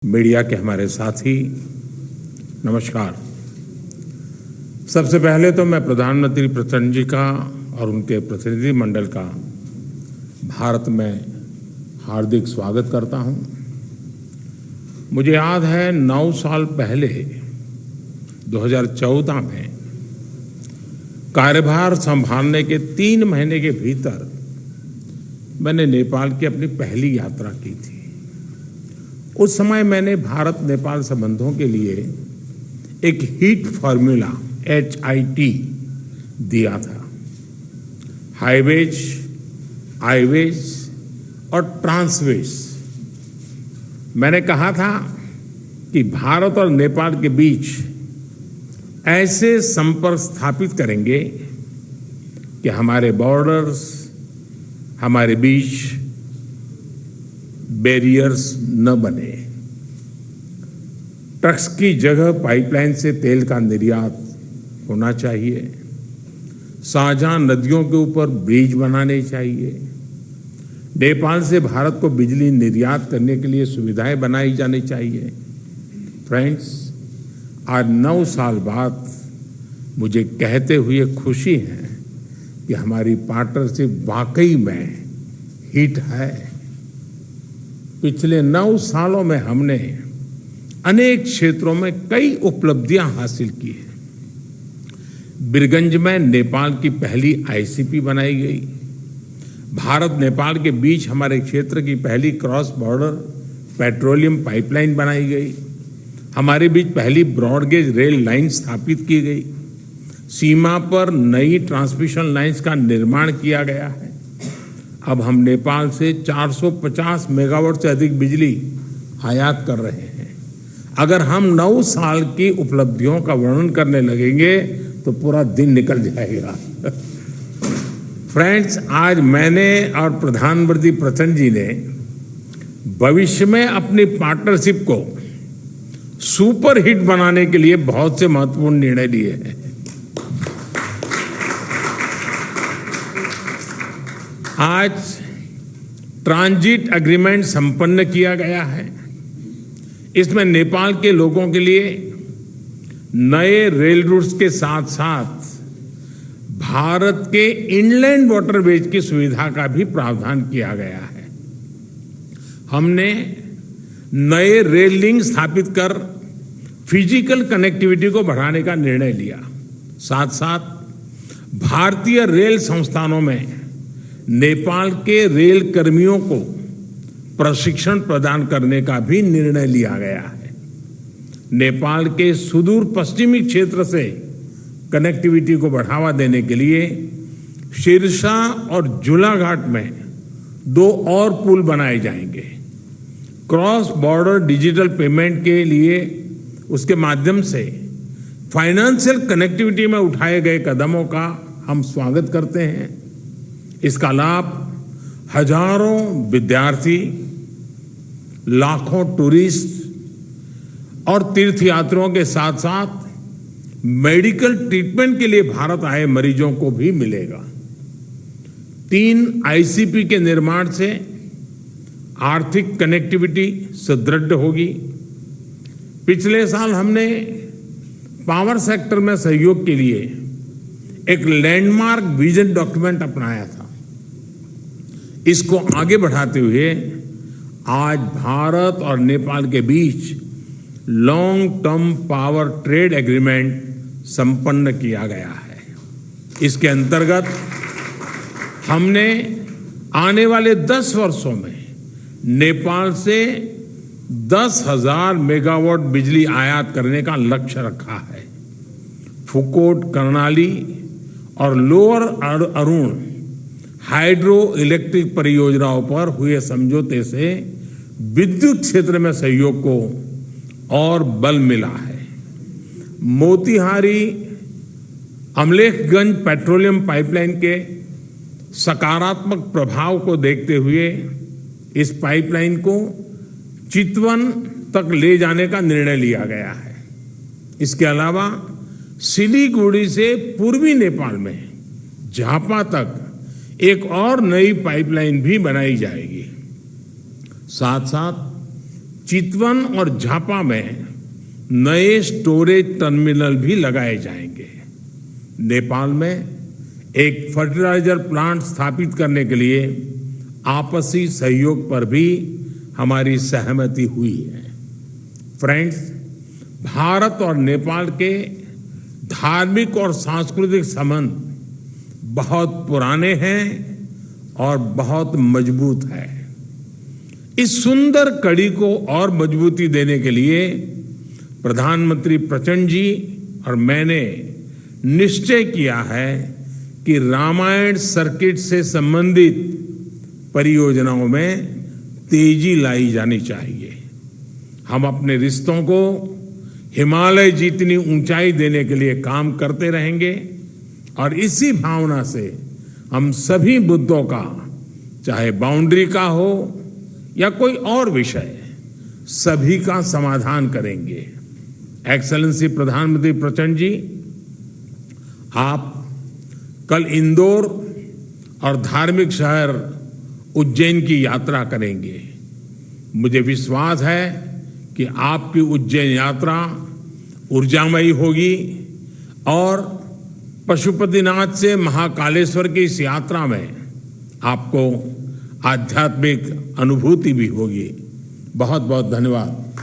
Media के हमारे साथी, नमस्कार। सबसे पहले तो मैं प्रधानमंत्री प्रचंड जी का और उनके प्रतिनिधि मंडल का भारत में हार्दिक स्वागत करता हूं। मुझे याद है 9 साल पहले 2014 में कार्यभार संभालने के 3 महीने के भीतर मैंने नेपाल की अपनी पहली यात्रा की थी। उस समय मैंने भारत नेपाल संबंधों के लिए एक हीट फॉर्मूला HIT दिया था। हाईवेज, आईवेज और ट्रांसवेज। मैंने कहा था कि भारत और नेपाल के बीच ऐसे संपर्क स्थापित करेंगे कि हमारे बॉर्डर्स, हमारे बीच बैरियर्स न बने। ट्रक्स की जगह पाइपलाइन से तेल का निर्यात होना चाहिए। साझा नदियों के ऊपर ब्रिज बनाने चाहिए। नेपाल से भारत को बिजली निर्यात करने के लिए सुविधाएं बनाई जानी चाहिए। फ्रेंड्स, आज 9 साल बाद मुझे कहते हुए खुशी है कि हमारी पार्टनरशिप वाकई में हिट है। पिछले 9 सालों में हमने अनेक क्षेत्रों में कई उपलब्धियां हासिल की हैं। बीरगंज में नेपाल की पहली ICP बनाई गई। भारत नेपाल के बीच हमारे क्षेत्र की पहली क्रॉस बॉर्डर पेट्रोलियम पाइपलाइन बनाई गई। हमारे बीच पहली ब्रॉडगेज रेल लाइन स्थापित की गई। सीमा पर नई ट्रांसमिशन लाइंस का निर्माण किया गया है। अब हम नेपाल से 450 मेगावाट से अधिक बिजली आयात कर रहे हैं। अगर हम 9 साल की उपलब्धियों का वर्णन करने लगेंगे तो पूरा दिन निकल जाएगा। फ्रेंड्स, आज मैंने और प्रधानमंत्री प्रचंड जी ने भविष्य में अपनी पार्टनरशिप को सुपर हिट बनाने के लिए बहुत से महत्वपूर्ण निर्णय लिए हैं। आज ट्रांजिट एग्रीमेंट संपन्न किया गया है। इसमें नेपाल के लोगों के लिए नए रेल रूट्स के साथ साथ भारत के इनलैंड वाटरवेज की सुविधा का भी प्रावधान किया गया है। हमने नए रेल लिंक स्थापित कर फिजिकल कनेक्टिविटी को बढ़ाने का निर्णय लिया। साथ साथ भारतीय रेल संस्थानों में नेपाल के रेल कर्मियों को प्रशिक्षण प्रदान करने का भी निर्णय लिया गया है। नेपाल के सुदूर पश्चिमी क्षेत्र से कनेक्टिविटी को बढ़ावा देने के लिए सिरसा और झूलाघाट में 2 और पुल बनाए जाएंगे। क्रॉस बॉर्डर डिजिटल पेमेंट के लिए उसके माध्यम से फाइनेंशियल कनेक्टिविटी में उठाए गए कदमों का हम स्वागत करते हैं। इसका लाभ हजारों विद्यार्थी, लाखों टूरिस्ट और तीर्थयात्रियों के साथ साथ मेडिकल ट्रीटमेंट के लिए भारत आए मरीजों को भी मिलेगा। 3 ICP के निर्माण से आर्थिक कनेक्टिविटी सुदृढ़ होगी। पिछले साल हमने पावर सेक्टर में सहयोग के लिए एक लैंडमार्क विजन डॉक्यूमेंट अपनाया था। इसको आगे बढ़ाते हुए आज भारत और नेपाल के बीच long term power trade agreement संपन्न किया गया है। इसके अंतर्गत हमने आने वाले 10 वर्षों में नेपाल से 10,000 मेगावाट बिजली आयात करने का लक्ष्य रखा है। फुकोट, कर्णाली और लोअर अरुण हाइड्रो इलेक्ट्रिक परियोजनाओं पर हुए समझौते से विद्युत क्षेत्र में सहयोग को और बल मिला है। मोतीहारी अमलेखगंज पेट्रोलियम पाइपलाइन के सकारात्मक प्रभाव को देखते हुए इस पाइपलाइन को चितवन तक ले जाने का निर्णय लिया गया है। इसके अलावा सिलीगुड़ी से पूर्वी नेपाल में झापा तक एक और नई पाइपलाइन भी बनाई जाएगी। साथ साथ चितवन और झापा में नए स्टोरेज टर्मिनल भी लगाए जाएंगे। नेपाल में एक फर्टिलाइजर प्लांट स्थापित करने के लिए आपसी सहयोग पर भी हमारी सहमति हुई है। फ्रेंड्स, भारत और नेपाल के धार्मिक और सांस्कृतिक संबंध बहुत पुराने हैं और बहुत मजबूत है। इस सुंदर कड़ी को और मजबूती देने के लिए प्रधानमंत्री प्रचंड जी और मैंने निश्चय किया है कि रामायण सर्किट से संबंधित परियोजनाओं में तेजी लाई जानी चाहिए। हम अपने रिश्तों को हिमालय जितनी ऊंचाई देने के लिए काम करते रहेंगे और इसी भावना से हम सभी मुद्दों का, चाहे बाउंड्री का हो या कोई और विषय, सभी का समाधान करेंगे। एक्सेलेंसी प्रधानमंत्री प्रचंड जी, आप कल इंदौर और धार्मिक शहर उज्जैन की यात्रा करेंगे। मुझे विश्वास है कि आपकी उज्जैन यात्रा ऊर्जामयी होगी और पशुपतिनाथ से महाकालेश्वर की इस यात्रा में आपको आध्यात्मिक अनुभूति भी होगी। बहुत बहुत धन्यवाद।